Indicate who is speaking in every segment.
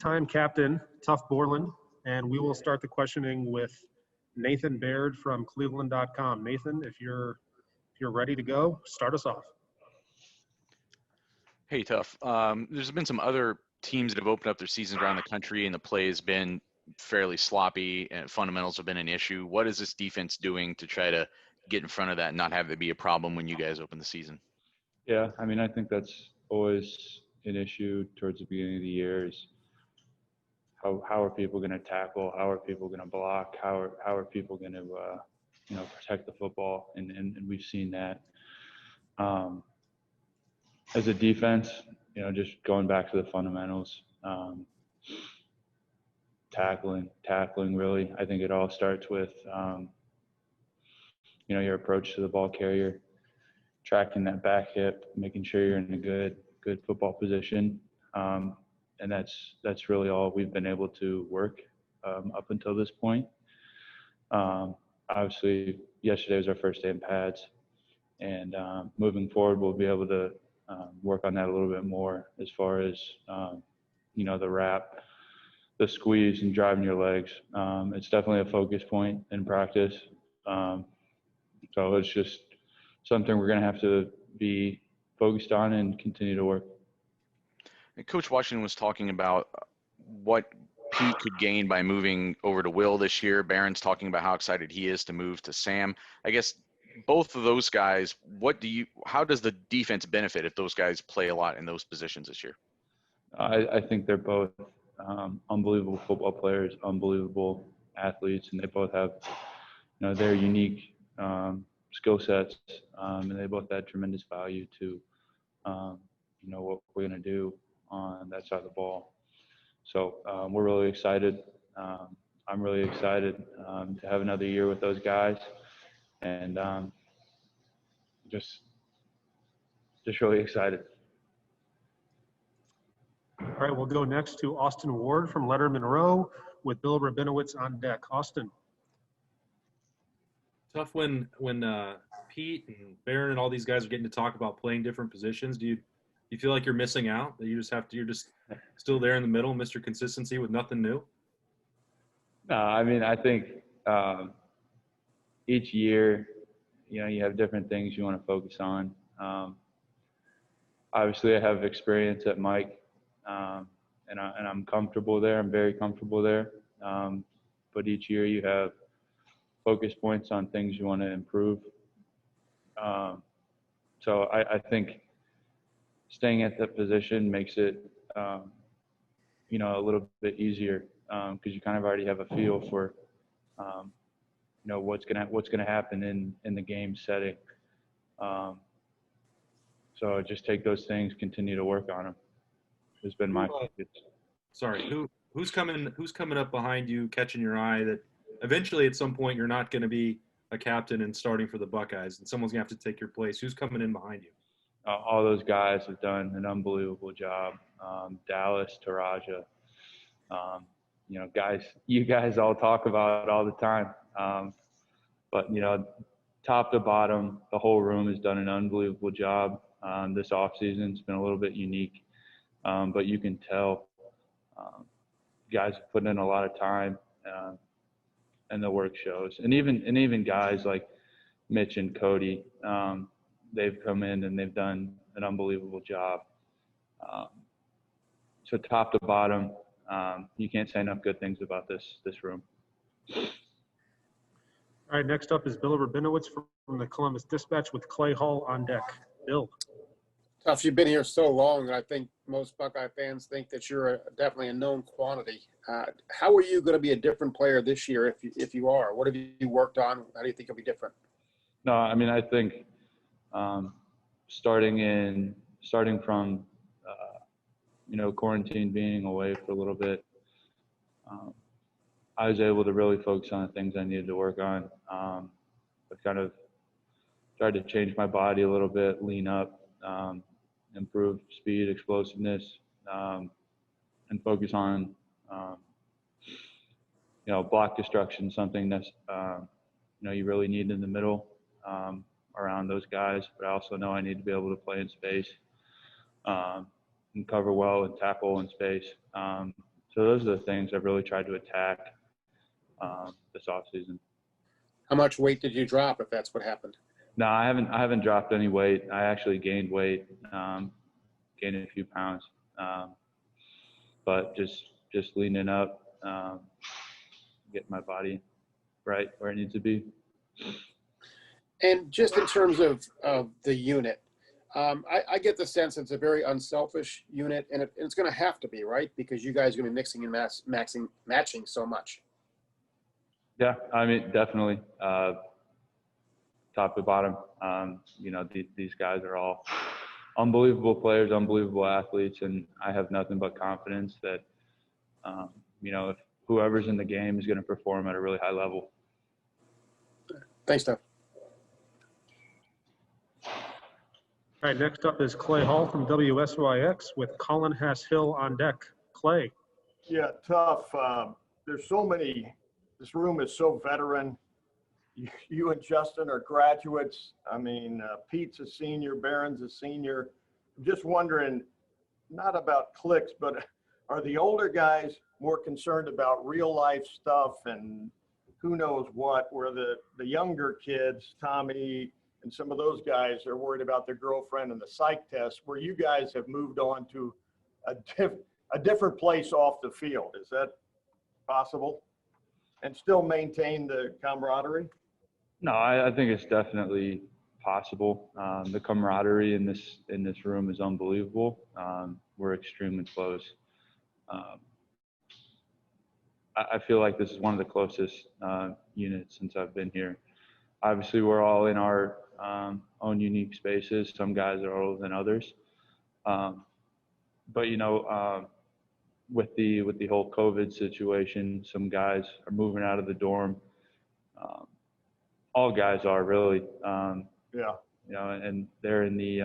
Speaker 1: two-time captain, Tuf Borland, and we will start the questioning with Nathan Baird from Cleveland.com. Nathan, if you're ready to go, start us off.
Speaker 2: Hey, Tuf. There's been some other teams that have opened up their seasons around the country, and the play has been fairly sloppy, and fundamentals have been an issue. What is this defense doing to try to get in front of that and not have it be a problem when you guys open the season?
Speaker 3: Yeah, I mean, I think that's always an issue towards the beginning of the year is how are people going to tackle? How are people going to block? How are people going to, protect the football? And we've seen that. As a defense, just going back to the fundamentals, tackling really. I think it all starts with, your approach to the ball carrier, tracking that back hip, making sure you're in a good football position. And that's really all we've been able to work up until this point. Obviously, yesterday was our first day in pads, and moving forward, we'll be able to work on that a little bit more as far as, the wrap, the squeeze, and driving your legs. It's definitely a focus point in practice. So it's just something we're going to have to be focused on and continue to work.
Speaker 2: And Coach Washington was talking about what Pete could gain by moving over to Will this year. Barron's talking about how excited he is to move to Sam. I guess both of those guys, how does the defense benefit if those guys play a lot in those positions this year?
Speaker 3: I think they're both unbelievable football players, unbelievable athletes, and they both have, their unique skill sets, and they both add tremendous value to, what we're going to do on that side of the ball. So we're really excited. I'm really excited to have another year with those guys, and just really excited.
Speaker 1: All right, we'll go next to Austin Ward from Letterman Row with Bill Rabinowitz on deck. Austin.
Speaker 4: Tough when Pete and Barron and all these guys are getting to talk about playing different positions. Do you feel like you're missing out? That you're just still there in the middle, Mr. Consistency with nothing new?
Speaker 3: No, I mean, I think each year, you have different things you want to focus on. Obviously, I have experience at Mike, and I'm comfortable there. I'm very comfortable there. But each year you have focus points on things you want to improve. So I think staying at that position makes it, a little bit easier because you kind of already have a feel for, what's gonna happen in the game setting. So just take those things, continue to work on them. Has been my focus.
Speaker 4: Sorry, who's coming up behind you, catching your eye that eventually at some point you're not going to be a captain and starting for the Buckeyes, and someone's gonna have to take your place. Who's coming in behind you?
Speaker 3: All those guys have done an unbelievable job. Dallas, Taraja, guys, you guys all talk about it all the time. But, top to bottom, the whole room has done an unbelievable job. This offseason, it's been a little bit unique. But you can tell guys have put in a lot of time, and the work shows. And even guys like Mitch and Cody, they've come in and they've done an unbelievable job. So top to bottom, you can't say enough good things about this room.
Speaker 1: All right, next up is Bill Rabinowitz from the Columbus Dispatch with Clay Hall on deck. Bill.
Speaker 5: Tuf, you've been here so long, I think most Buckeye fans think that you're definitely a known quantity. How are you going to be a different player this year if you are? What have you worked on? How do you think you'll be different?
Speaker 3: No, I mean, I think starting from quarantine, being away for a little bit, I was able to really focus on the things I needed to work on. I kind of tried to change my body a little bit, lean up, improve speed, explosiveness, and focus on, block destruction, something that's, you really need in the middle around those guys. But I also know I need to be able to play in space and cover well and tackle in space. So those are the things I've really tried to attack this offseason.
Speaker 5: How much weight did you drop, if that's what happened?
Speaker 3: No, I haven't dropped any weight. I actually gained weight, gained a few pounds, but just leaning up, getting my body right where it needs to be.
Speaker 5: And just in terms of the unit, I get the sense it's a very unselfish unit, and it's going to have to be, right? Because you guys are going to be mixing and matching so much.
Speaker 3: Yeah, I mean, definitely, top to bottom. These guys are all unbelievable players, unbelievable athletes, and I have nothing but confidence that, if whoever's in the game is going to perform at a really high level.
Speaker 5: Thanks, Tuf.
Speaker 1: All right, next up is Clay Hall from WSYX with Colin Hass-Hill on deck. Clay.
Speaker 6: Yeah, Tuf. There's so many. This room is so veteran. You and Justin are graduates. I mean, Pete's a senior, Barron's a senior. I'm just wondering, not about clicks, but are the older guys more concerned about real life stuff and who knows what, where the younger kids, Tommy and some of those guys, are worried about their girlfriend and the psych test, where you guys have moved on to a different place off the field? Is that possible? And still maintain the camaraderie?
Speaker 3: No, I think it's definitely possible. The camaraderie in this room is unbelievable. We're extremely close. I feel like this is one of the closest units since I've been here. Obviously, we're all in our own unique spaces. Some guys are older than others. But with the whole COVID situation, some guys are moving out of the dorm. All guys are really, and they're in the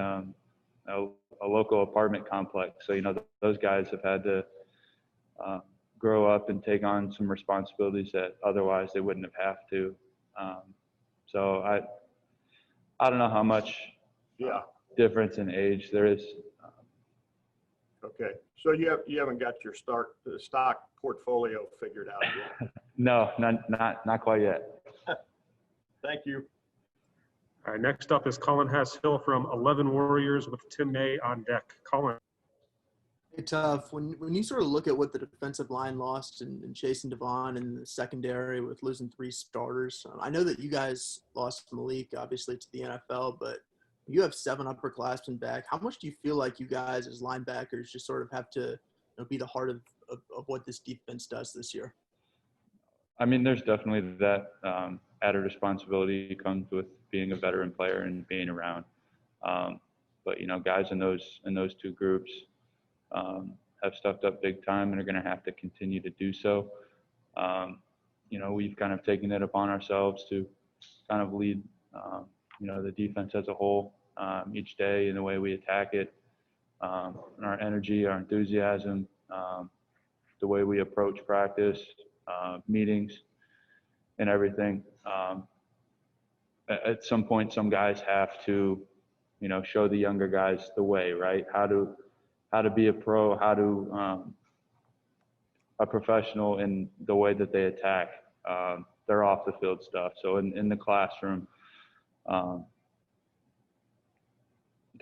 Speaker 3: a local apartment complex. So those guys have had to grow up and take on some responsibilities that otherwise they wouldn't have to. So I don't know how much difference in age there is.
Speaker 6: Okay, so you haven't got your stock portfolio figured out yet?
Speaker 3: No, not quite yet.
Speaker 6: Thank you.
Speaker 1: All right, next up is Colin Hass-Hill from 11 Warriors with Tim May on deck. Colin.
Speaker 7: Hey, Tuf. When you sort of look at what the defensive line lost and Chase and Devon in the secondary with losing 3 starters, I know that you guys lost Malik, obviously, to the NFL, but you have 7 upperclassmen back. How much do you feel like you guys as linebackers just sort of have to be the heart of what this defense does this year?
Speaker 3: I mean, there's definitely that added responsibility comes with being a veteran player and being around. But guys in those 2 groups have stepped up big time and are going to have to continue to do so. We've kind of taken it upon ourselves to kind of lead the defense as a whole each day in the way we attack it, and our energy, our enthusiasm, the way we approach practice, meetings, and everything. At some point, some guys have to, show the younger guys the way, right? How to be a pro, how to a professional in the way that they attack their off the field stuff. So in the classroom, the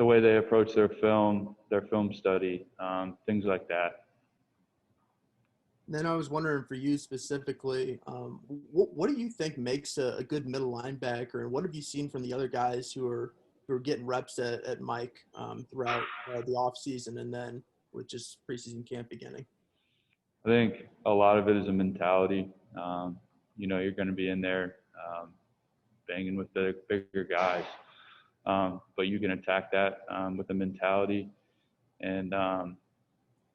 Speaker 3: way they approach their film study, things like that.
Speaker 7: Then I was wondering for you specifically, what do you think makes a good middle linebacker, and what have you seen from the other guys who are getting reps at Mike throughout the off season and then with just preseason camp beginning?
Speaker 3: I think a lot of it is a mentality. You're going to be in there banging with the bigger guys, but you can attack that with a mentality and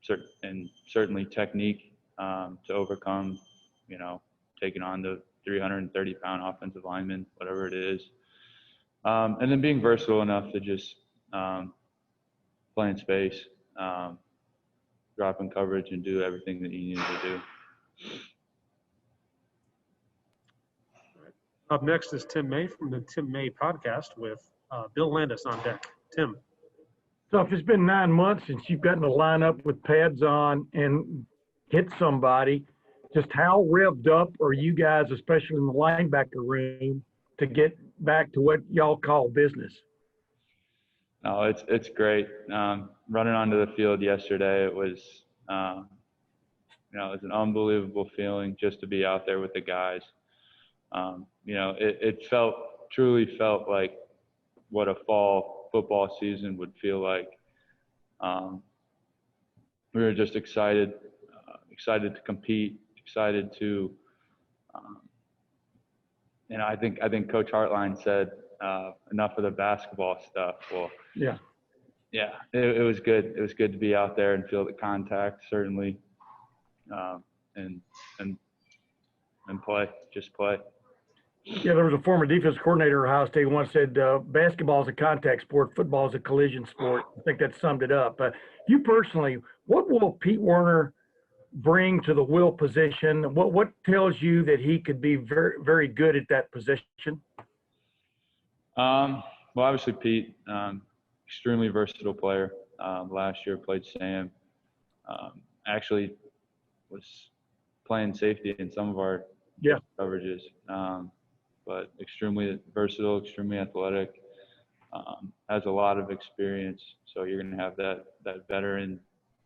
Speaker 3: certainly technique to overcome, taking on the 330-pound offensive lineman, whatever it is. And then being versatile enough to just play in space, drop in coverage, and do everything that you need to do.
Speaker 1: Up next is Tim May from the Tim May podcast with Bill Landis on deck. Tim.
Speaker 8: So if it's been 9 months since you've gotten to line up with pads on, and hit somebody. Just how revved up are you guys, especially in the linebacker room, to get back to what y'all call business?
Speaker 3: No, it's great. Running onto the field yesterday, it was, it was an unbelievable feeling just to be out there with the guys. It truly felt like what a fall football season would feel like. We were just excited to compete, excited to, I think Coach Hartline said enough of the basketball stuff. Well,
Speaker 8: yeah,
Speaker 3: it was good. It was good to be out there and feel the contact, certainly, and play, just play.
Speaker 8: Yeah, there was a former defense coordinator at Ohio State who once said basketball is a contact sport, football is a collision sport. I think that summed it up. You personally, what will Pete Werner bring to the will position? What tells you that he could be very, very good at that position?
Speaker 3: Well, obviously Pete, extremely versatile player. Last year played Sam. Actually was playing safety in some of our coverages. But extremely versatile, extremely athletic, has a lot of experience. So you're going to have that veteran,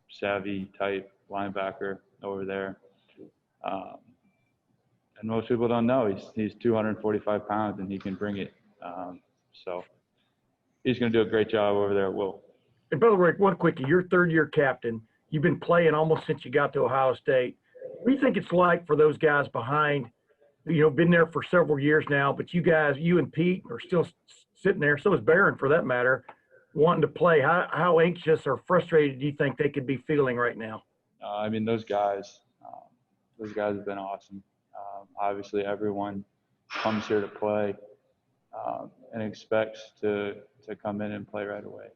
Speaker 3: savvy type linebacker over there. And most people don't know he's 245 pounds and he can bring it. So he's going to do a great job over there at Will.
Speaker 8: And by the way, one quickie, you're third-year captain. You've been playing almost since you got to Ohio State. What do you think it's like for those guys behind? Been there for several years now, but you and Pete are still sitting there. So is Barron, for that matter, wanting to play. How anxious or frustrated do you think they could be feeling right now?
Speaker 3: Those guys have been awesome. Obviously, everyone comes here to play and expects to come in and play right away.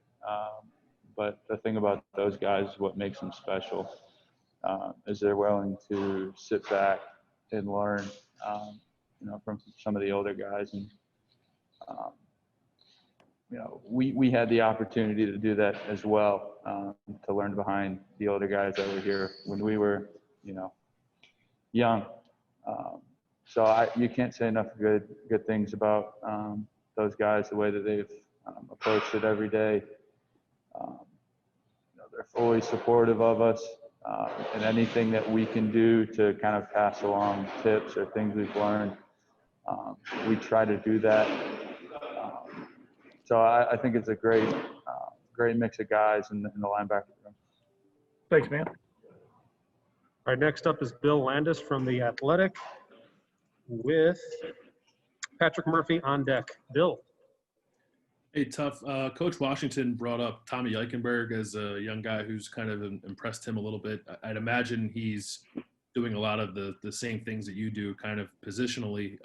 Speaker 3: But the thing about those guys, what makes them special, is they're willing to sit back and learn. From some of the older guys, and we had the opportunity to do that as well, to learn behind the older guys that were here when we were, young. So you can't say enough good things about those guys, the way that they've approached it every day. They're fully supportive of us. And anything that we can do to kind of pass along tips or things we've learned, we try to do that. So I think it's a great mix of guys in the linebacker room.
Speaker 8: Thanks, man.
Speaker 1: All right, next up is Bill Landis from The Athletic with Patrick Murphy on deck. Bill.
Speaker 9: Hey, Tuf. Coach Washington brought up Tommy Eichenberg as a young guy who's kind of impressed him a little bit. I'd imagine he's doing a lot of the same things that you do, kind of positionally.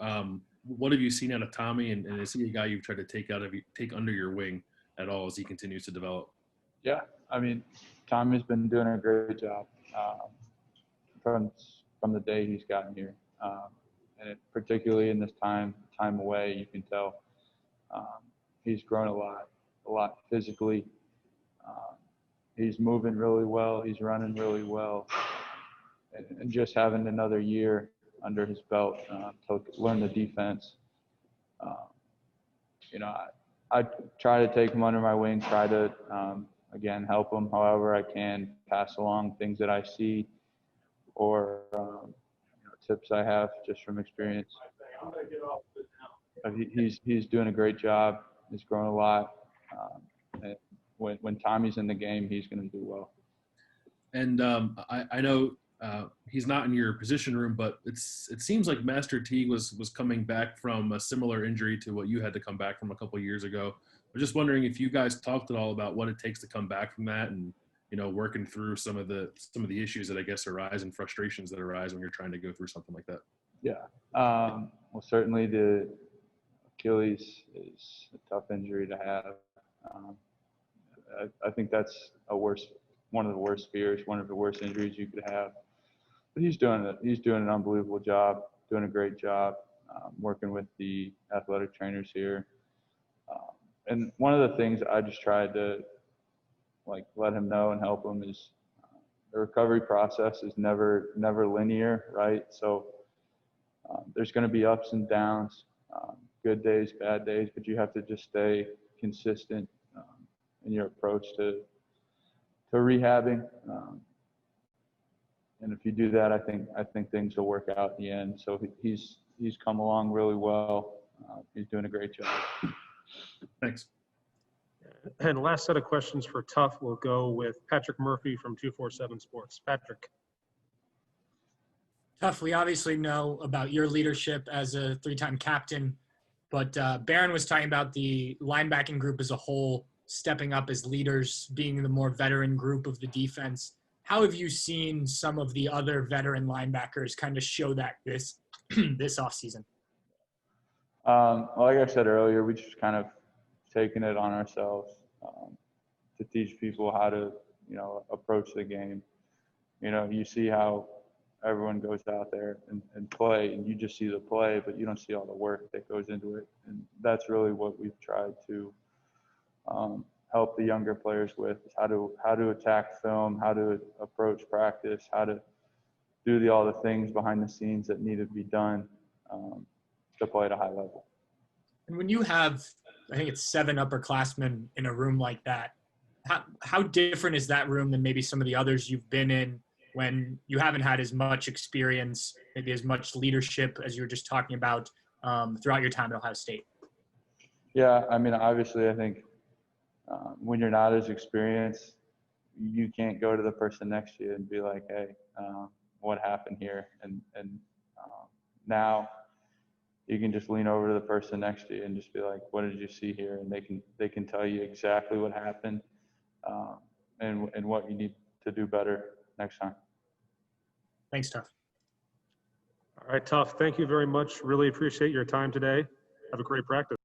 Speaker 9: What have you seen out of Tommy, and is he a guy you've tried to take under your wing at all as he continues to develop?
Speaker 3: Yeah, Tommy's been doing a great job from the day he's gotten here, and particularly in this time away, you can tell. He's grown a lot physically. He's moving really well. He's running really well. And just having another year under his belt to learn the defense. I try to take him under my wing, try to, again, help him however I can, pass along things that I see or tips I have just from experience. He's doing a great job. He's grown a lot. And when Tommy's in the game, he's going to do well.
Speaker 9: And I know he's not in your position room, but it seems like Master T was coming back from a similar injury to what you had to come back from a couple of years ago. I'm just wondering if you guys talked at all about what it takes to come back from that, and working through some of the issues that I guess arise and frustrations that arise when you're trying to go through something like that.
Speaker 3: Yeah. Well, certainly the Achilles is a tough injury to have. I think that's one of the worst fears, one of the worst injuries you could have. But he's doing an unbelievable job, doing a great job, working with the athletic trainers here. And one of the things I just tried to let him know and help him is the recovery process is never linear, right? So there's going to be ups and downs, good days, bad days, but you have to just stay consistent in your approach to rehabbing. And if you do that, I think things will work out in the end. So he's come along really well. He's doing a great job.
Speaker 9: Thanks.
Speaker 1: And last set of questions for Tuf will go with Patrick Murphy from 247 Sports. Patrick.
Speaker 10: Tuf, we obviously know about your leadership as a three-time captain, but Barron was talking about the linebacking group as a whole stepping up as leaders, being the more veteran group of the defense. How have you seen some of the other veteran linebackers kind of show that this offseason?
Speaker 3: Like I said earlier, we just kind of taken it on ourselves to teach people how to, approach the game. You see how everyone goes out there and play, and you just see the play, but you don't see all the work that goes into it. And that's really what we've tried to help the younger players with, is how to attack film, how to approach practice, how to do all the things behind the scenes that need to be done to play at a high level.
Speaker 10: And when you have, I think it's 7 upperclassmen in a room like that, how different is that room than maybe some of the others you've been in when you haven't had as much experience, maybe as much leadership as you were just talking about throughout your time at Ohio State?
Speaker 3: Yeah, I mean, obviously, I think when you're not as experienced, you can't go to the person next to you and be like, hey, what happened here? And now you can just lean over to the person next to you and just be like, what did you see here? And they can tell you exactly what happened and what you need to do better next time.
Speaker 10: Thanks, Tuf.
Speaker 1: All right, Tuf. Thank you very much. Really appreciate your time today. Have a great practice.